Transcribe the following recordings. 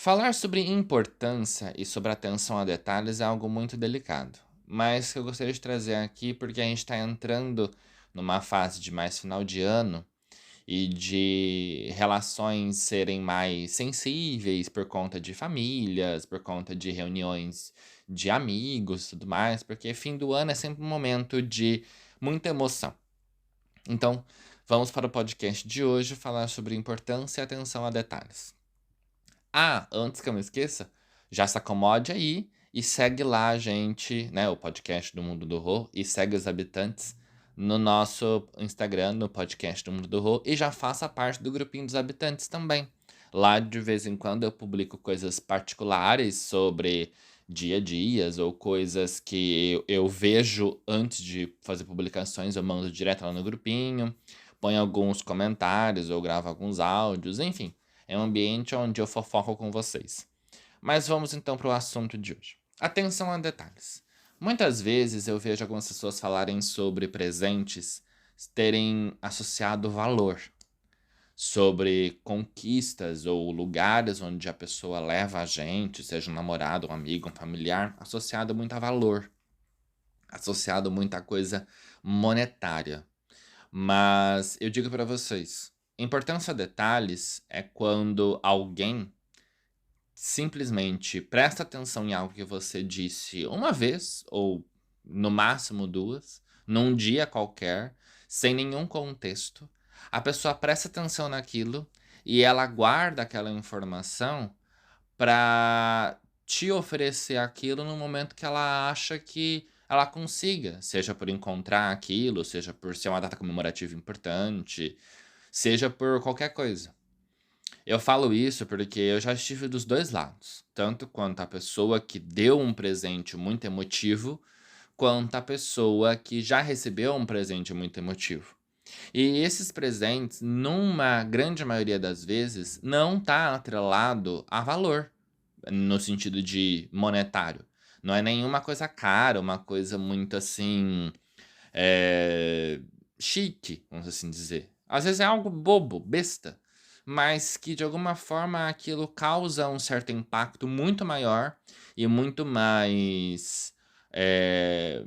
Falar sobre importância e sobre atenção a detalhes é algo muito delicado, mas que eu gostaria de trazer aqui porque a gente está entrando numa fase de mais final de ano e de relações serem mais sensíveis por conta de famílias, por conta de reuniões de amigos e tudo mais, porque fim do ano é sempre um momento de muita emoção. Então, vamos para o podcast de hoje falar sobre importância e atenção a detalhes. Ah, antes que eu me esqueça, já se acomode aí e segue lá a gente, né, o podcast do Mundo do Rô, e segue os habitantes no nosso Instagram, no podcast do Mundo do Rô, e já faça parte do grupinho dos habitantes também. Lá de vez em quando eu publico coisas particulares sobre dia a dias ou coisas que eu vejo antes de fazer publicações, eu mando direto lá no grupinho, ponho alguns comentários ou gravo alguns áudios, enfim. É um ambiente onde eu fofoco com vocês. Mas vamos então para o assunto de hoje. Atenção a detalhes. Muitas vezes eu vejo algumas pessoas falarem sobre presentes terem associado valor, sobre conquistas ou lugares onde a pessoa leva a gente, seja um namorado, um amigo, um familiar, associado muito a valor, associado muito a coisa monetária. Mas eu digo para vocês, importância a detalhes é quando alguém simplesmente presta atenção em algo que você disse uma vez, ou no máximo duas, num dia qualquer, sem nenhum contexto. A pessoa presta atenção naquilo e ela guarda aquela informação para te oferecer aquilo no momento que ela acha que ela consiga, seja por encontrar aquilo, seja por ser uma data comemorativa importante, seja por qualquer coisa. Eu falo isso porque eu já estive dos 2 lados, tanto quanto a pessoa que deu um presente muito emotivo, quanto a pessoa que já recebeu um presente muito emotivo. E esses presentes, numa grande maioria das vezes, não tá atrelado a valor, no sentido de monetário. Não é nenhuma coisa cara, uma coisa muito assim, eh, chique, vamos assim dizer. Às vezes é algo bobo, besta, mas que de alguma forma aquilo causa um certo impacto muito maior e muito mais, eh,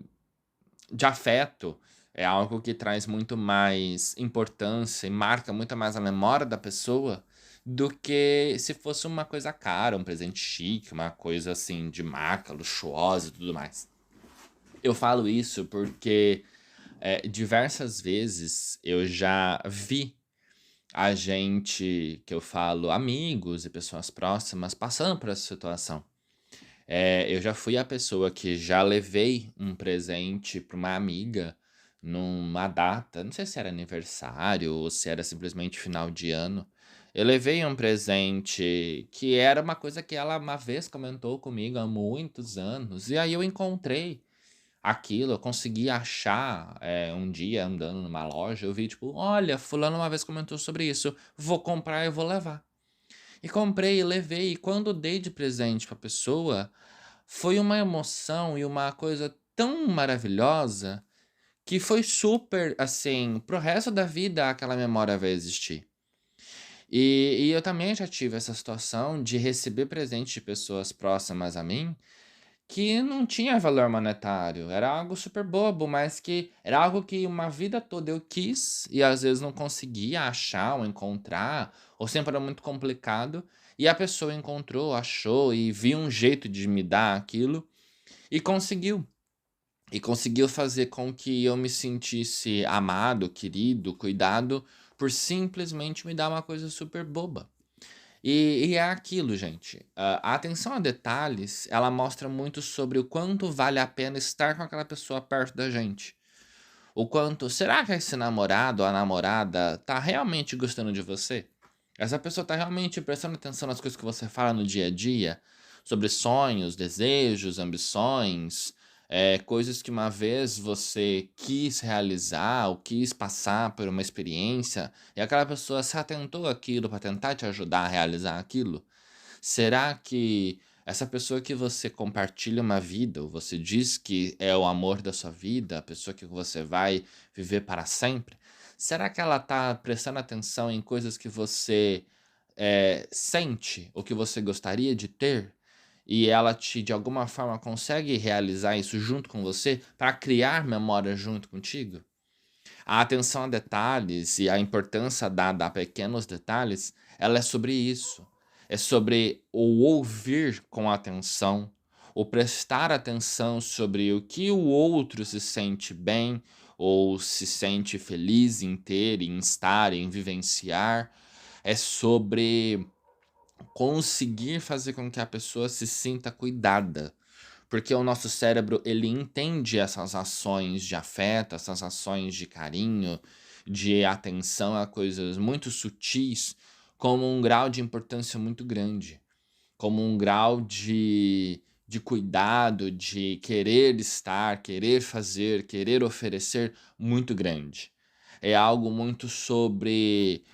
de afeto. É algo que traz muito mais importância e marca muito mais a memória da pessoa do que se fosse uma coisa cara, um presente chique, uma coisa assim de marca, luxuosa e tudo mais. Eu falo isso porque diversas vezes eu já vi a gente, que eu falo amigos e pessoas próximas, passando por essa situação. Eu já fui a pessoa que já levei um presente para uma amiga numa data, não sei se era aniversário ou se era simplesmente final de ano. Eu levei um presente que era uma coisa que ela uma vez comentou comigo há muitos anos, e aí eu encontrei aquilo, eu consegui achar, um dia andando numa loja, eu vi tipo: "Olha, fulano uma vez comentou sobre isso, vou comprar e vou levar". E comprei e levei, e quando dei de presente pra pessoa, foi uma emoção e uma coisa tão maravilhosa, que foi super, assim, para o resto da vida aquela memória vai existir. E eu também já tive essa situação de receber presente de pessoas próximas a mim, que não tinha valor monetário, era algo super bobo, mas que era algo que uma vida toda eu quis e às vezes não conseguia achar ou encontrar, ou sempre era muito complicado, e a pessoa encontrou, achou e viu um jeito de me dar aquilo e conseguiu. E conseguiu fazer com que eu me sentisse amado, querido, cuidado, por simplesmente me dar uma coisa super boba. E é aquilo, gente. A atenção a detalhes, ela mostra muito sobre o quanto vale a pena estar com aquela pessoa perto da gente. O quanto, será que esse namorado ou a namorada tá realmente gostando de você? Essa pessoa tá realmente prestando atenção nas coisas que você fala no dia a dia? Sobre sonhos, desejos, ambições, coisas que uma vez você quis realizar ou quis passar por uma experiência e aquela pessoa se atentou àquilo para tentar te ajudar a realizar aquilo? Será que essa pessoa que você compartilha uma vida, ou você diz que é o amor da sua vida, a pessoa que você vai viver para sempre, será que ela está prestando atenção em coisas que você sente o que você gostaria de ter e ela de alguma forma consegue realizar isso junto com você para criar memória junto contigo? A atenção a detalhes e a importância dada a pequenos detalhes, ela é sobre isso. É sobre o ouvir com atenção, o prestar atenção sobre o que o outro se sente bem ou se sente feliz em ter, em estar, em vivenciar. É sobre conseguir fazer com que a pessoa se sinta cuidada. Porque o nosso cérebro, ele entende essas ações de afeto, essas ações de carinho, de atenção a coisas muito sutis, como um grau de importância muito grande, como um grau de cuidado, de querer estar, querer fazer, querer oferecer muito grande. É algo muito sobre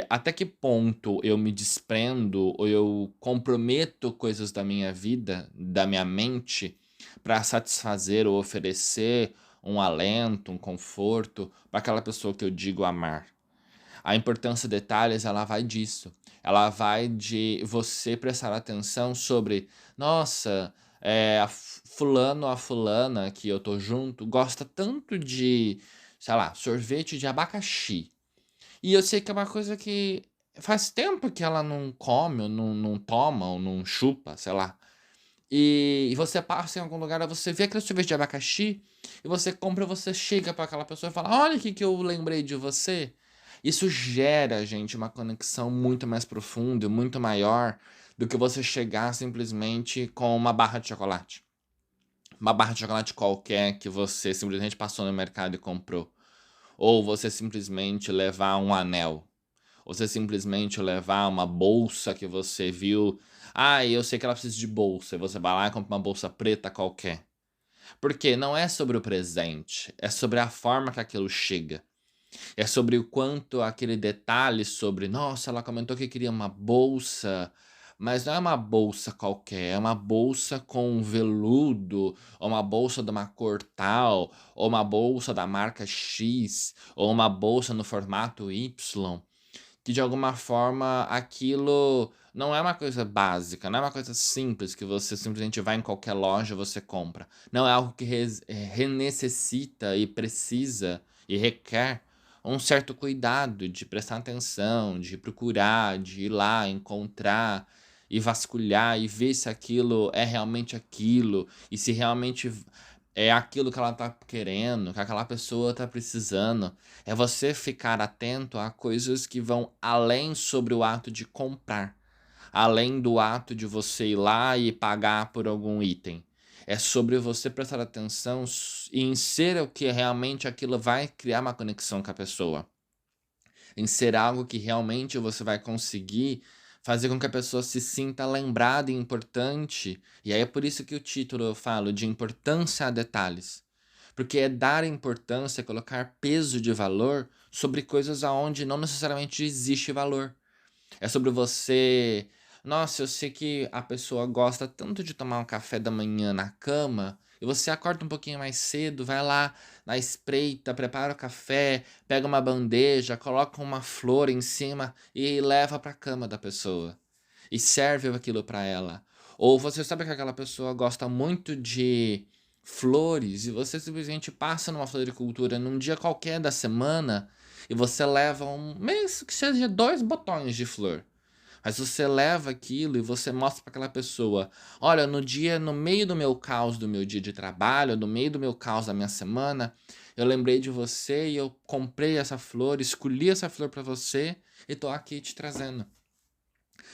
até que ponto eu me desprendo ou eu comprometo coisas da minha vida, da minha mente, para satisfazer ou oferecer um alento, um conforto para aquela pessoa que eu digo amar. A importância de detalhes, ela vai disso. Ela vai de você prestar atenção sobre, nossa, fulano a fulana que eu tô junto gosta tanto de, sei lá, sorvete de abacaxi. E eu sei que é uma coisa que faz tempo que ela não come, ou não toma, ou não chupa, sei lá. E você passa em algum lugar, aí você vê aquele sorvete de abacaxi, e você compra, você chega para aquela pessoa e fala: "Olha o que eu lembrei de você". Isso gera, gente, uma conexão muito mais profunda, muito maior do que você chegar simplesmente com uma barra de chocolate. Uma barra de chocolate qualquer que você simplesmente passou no mercado e comprou. Ou você simplesmente levar um anel. Ou você simplesmente levar uma bolsa que você viu. Ah, eu sei que ela precisa de bolsa. E você vai lá e compra uma bolsa preta qualquer. Porque não é sobre o presente, é sobre a forma que aquilo chega. É sobre o quanto aquele detalhe sobre, nossa, ela comentou que queria uma bolsa, mas não é uma bolsa qualquer, é uma bolsa com veludo, ou uma bolsa de uma cor tal, ou uma bolsa da marca X, ou uma bolsa no formato Y, que de alguma forma aquilo não é uma coisa básica, não é uma coisa simples que você simplesmente vai em qualquer loja e você compra. Não é algo que necessita e precisa e requer um certo cuidado de prestar atenção, de procurar, de ir lá, encontrar e vasculhar e ver se aquilo é realmente aquilo e se realmente é aquilo que ela tá querendo, que aquela pessoa tá precisando. É você ficar atento a coisas que vão além sobre o ato de comprar, além do ato de você ir lá e pagar por algum item. É sobre você prestar atenção em ser o que realmente aquilo vai criar uma conexão com a pessoa. Em ser algo que realmente você vai conseguir fazer com que a pessoa se sinta lembrada e importante. E aí é por isso que o título eu falo de importância a detalhes. Porque é dar importância, colocar peso de valor sobre coisas aonde não necessariamente existe valor. É sobre você. Nossa, eu sei que a pessoa gosta tanto de tomar um café da manhã na cama, e você acorda um pouquinho mais cedo, vai lá na espreita, prepara o café, pega uma bandeja, coloca uma flor em cima e leva para a cama da pessoa. E serve aquilo para ela. Ou você sabe que aquela pessoa gosta muito de flores e você simplesmente passa numa floricultura num dia qualquer da semana e você leva mesmo que seja 2 botões de flor. Mas você leva aquilo e você mostra para aquela pessoa: olha, no meio do meu caos do meu dia de trabalho, no meio do meu caos da minha semana, eu lembrei de você e eu comprei essa flor, escolhi essa flor para você e tô aqui te trazendo.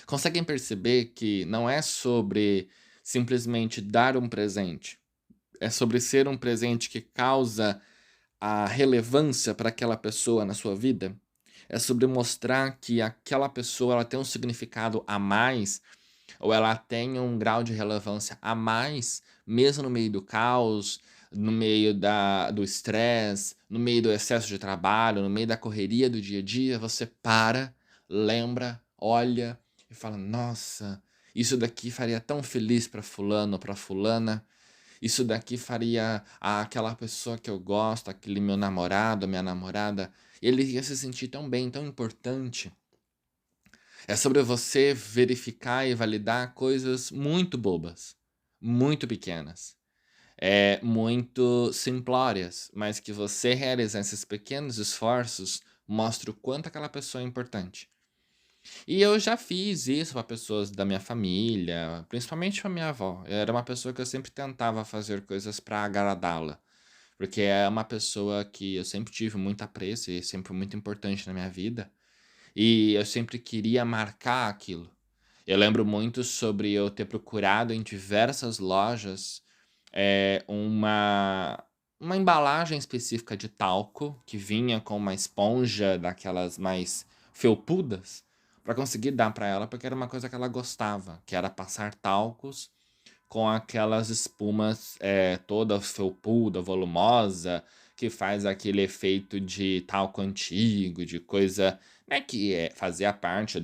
Conseguem perceber que não é sobre simplesmente dar um presente, é sobre ser um presente que causa a relevância para aquela pessoa na sua vida? É sobre mostrar que aquela pessoa ela tem um significado a mais, ou ela tem um grau de relevância a mais, mesmo no meio do caos, no meio do estresse, no meio do excesso de trabalho, no meio da correria do dia a dia, você para, lembra, olha e fala: nossa, isso daqui faria tão feliz para fulano ou para fulana. Isso daqui faria aquela pessoa que eu gosto, aquele meu namorado, minha namorada, ele ia se sentir tão bem, tão importante. É sobre você verificar e validar coisas muito bobas, muito pequenas, muito simplórias, mas que você realizar esses pequenos esforços mostra o quanto aquela pessoa é importante. E eu já fiz isso para pessoas da minha família, principalmente pra minha avó. Eu era uma pessoa que eu sempre tentava fazer coisas para agradá-la, porque é uma pessoa que eu sempre tive muito apreço e sempre foi muito importante na minha vida, e eu sempre queria marcar aquilo. Eu lembro muito sobre eu ter procurado em diversas lojas, uma embalagem específica de talco, que vinha com uma esponja daquelas mais felpudas, para conseguir dar para ela, porque era uma coisa que ela gostava, que era passar talcos com aquelas espumas, toda felpuda, volumosa, que faz aquele efeito de talco antigo, de coisa, né, que fazia parte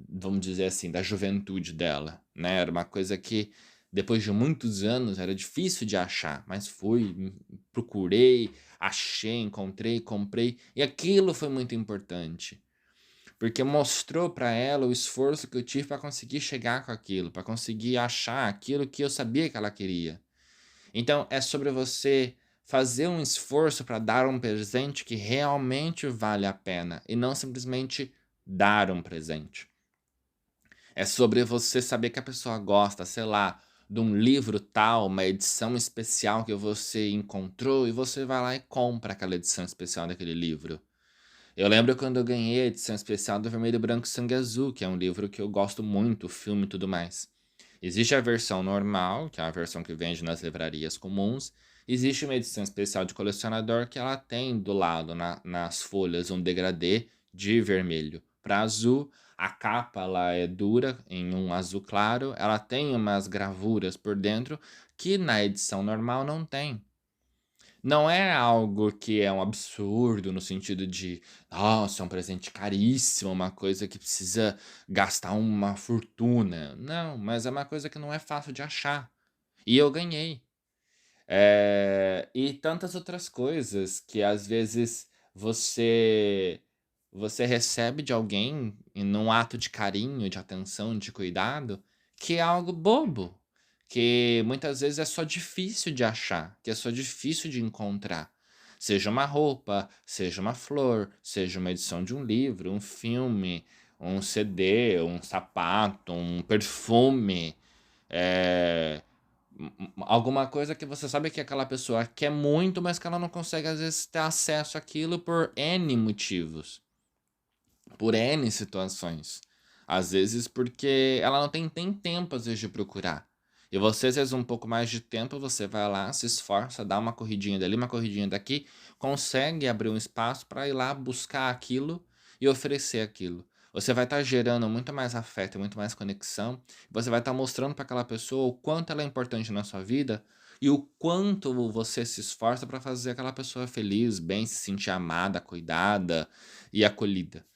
vamos dizer assim, da juventude dela, né? Era uma coisa que depois de muitos anos era difícil de achar, mas fui, procurei, achei, encontrei, comprei, e aquilo foi muito importante. Porque mostrou para ela o esforço que eu tive para conseguir chegar com aquilo, para conseguir achar aquilo que eu sabia que ela queria. Então é sobre você fazer um esforço para dar um presente que realmente vale a pena e não simplesmente dar um presente. É sobre você saber que a pessoa gosta, sei lá, de um livro tal, uma edição especial que você encontrou e você vai lá e compra aquela edição especial daquele livro. Eu lembro quando eu ganhei a edição especial do Vermelho, Branco e Sangue Azul, que é um livro que eu gosto muito, o filme e tudo mais. Existe a versão normal, que é a versão que vende nas livrarias comuns. Existe uma edição especial de colecionador que ela tem do lado, nas folhas, um degradê de vermelho para azul. A capa ela é dura, em um azul claro. Ela tem umas gravuras por dentro que na edição normal não tem. Não é algo que é um absurdo no sentido de, nossa, é um presente caríssimo, uma coisa que precisa gastar uma fortuna. Não, mas é uma coisa que não é fácil de achar. E eu ganhei. E tantas outras coisas que às vezes você recebe de alguém e num ato de carinho, de atenção, de cuidado, que é algo bobo, que muitas vezes é só difícil de achar, que é só difícil de encontrar. Seja uma roupa, seja uma flor, seja uma edição de um livro, um filme, um CD, um sapato, um perfume. eh, Alguma coisa que você sabe que aquela pessoa quer muito, mas que ela não consegue às vezes ter acesso àquilo por N motivos, por N situações. Às vezes porque ela não tem tempo às vezes de procurar. E você, às vezes, um pouco mais de tempo, você vai lá, se esforça, dá uma corridinha dali, uma corridinha daqui, consegue abrir um espaço para ir lá buscar aquilo e oferecer aquilo. Você vai estar gerando muito mais afeto, muito mais conexão. Você vai estar mostrando para aquela pessoa o quanto ela é importante na sua vida e o quanto você se esforça para fazer aquela pessoa feliz, bem, se sentir amada, cuidada e acolhida.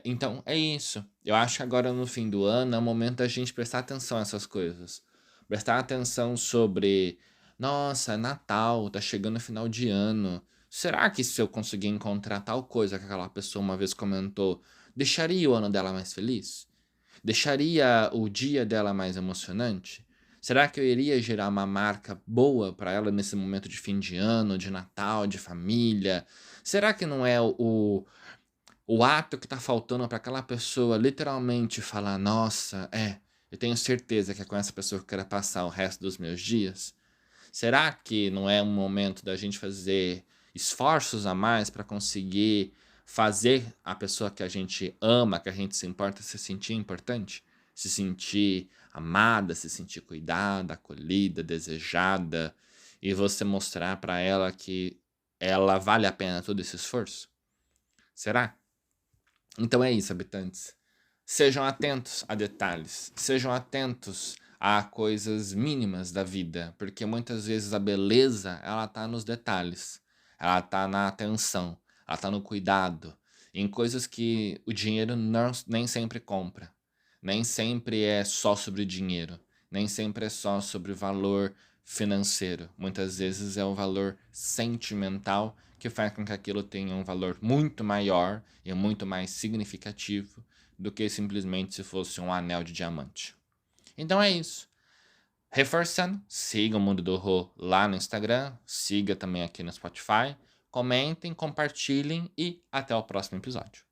Então é isso. Eu acho que agora no fim do ano é o momento da gente prestar atenção a essas coisas. Prestar atenção sobre, nossa, é Natal, tá chegando o final de ano. Será que se eu conseguir encontrar tal coisa que aquela pessoa uma vez comentou, deixaria o ano dela mais feliz? Deixaria o dia dela mais emocionante? Será que eu iria gerar uma marca boa para ela nesse momento de fim de ano, de Natal, de família? Será que não é o ato que tá faltando para aquela pessoa literalmente falar: "Nossa, eu tenho certeza que é com essa pessoa que eu quero passar o resto dos meus dias"? Será que não é um momento da gente fazer esforços a mais para conseguir fazer a pessoa que a gente ama, que a gente se importa, se sentir importante? Se sentir amada, se sentir cuidada, acolhida, desejada, e você mostrar para ela que ela vale a pena todo esse esforço? Será? Então é isso, habitantes. Sejam atentos a detalhes, sejam atentos a coisas mínimas da vida, porque muitas vezes a beleza, ela tá nos detalhes, ela tá na atenção, ela tá no cuidado, em coisas que o dinheiro nem sempre compra. Nem sempre é só sobre dinheiro, nem sempre é só sobre valor financeiro. Muitas vezes é o valor sentimental que faz com que aquilo tenha um valor muito maior e muito mais significativo do que simplesmente se fosse um anel de diamante. Então é isso. Reforçando, siga o Mundo do Horror lá no Instagram, siga também aqui no Spotify, comentem, compartilhem e até o próximo episódio.